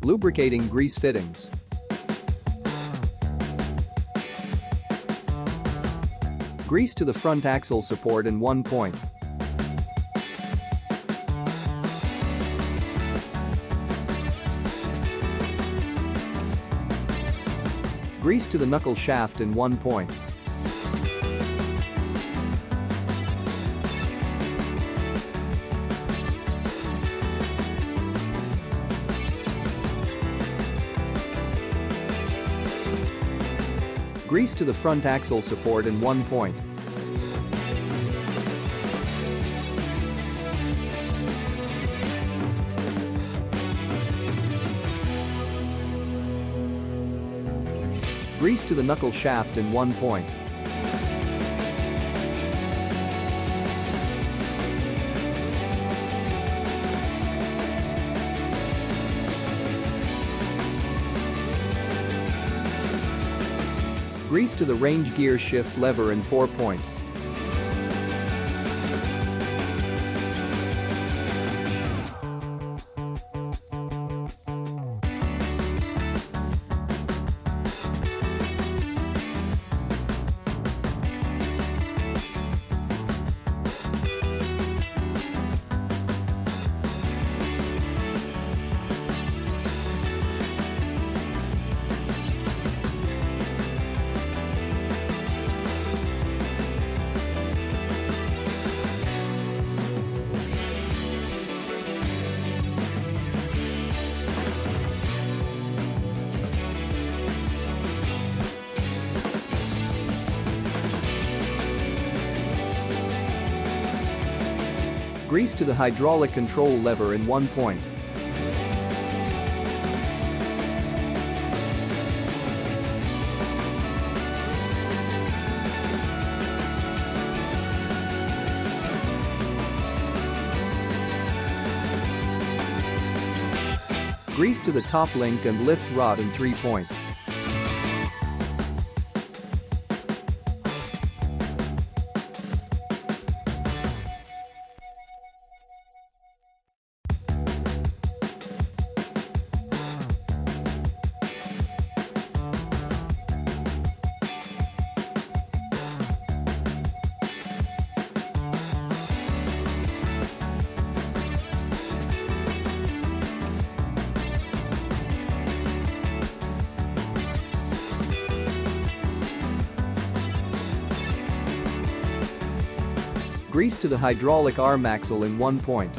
Lubricating grease fittings. Grease to the front axle support in 1 point. Grease to the knuckle shaft in 1 point. Grease to the front axle support in 1 point. Grease to the knuckle shaft in 1 point. Grease to the range gear shift lever in 4 point. Grease to the hydraulic control lever in 1 point. Grease to the top link and lift rod in 3 point. Grease to the hydraulic arm axle in 1 point.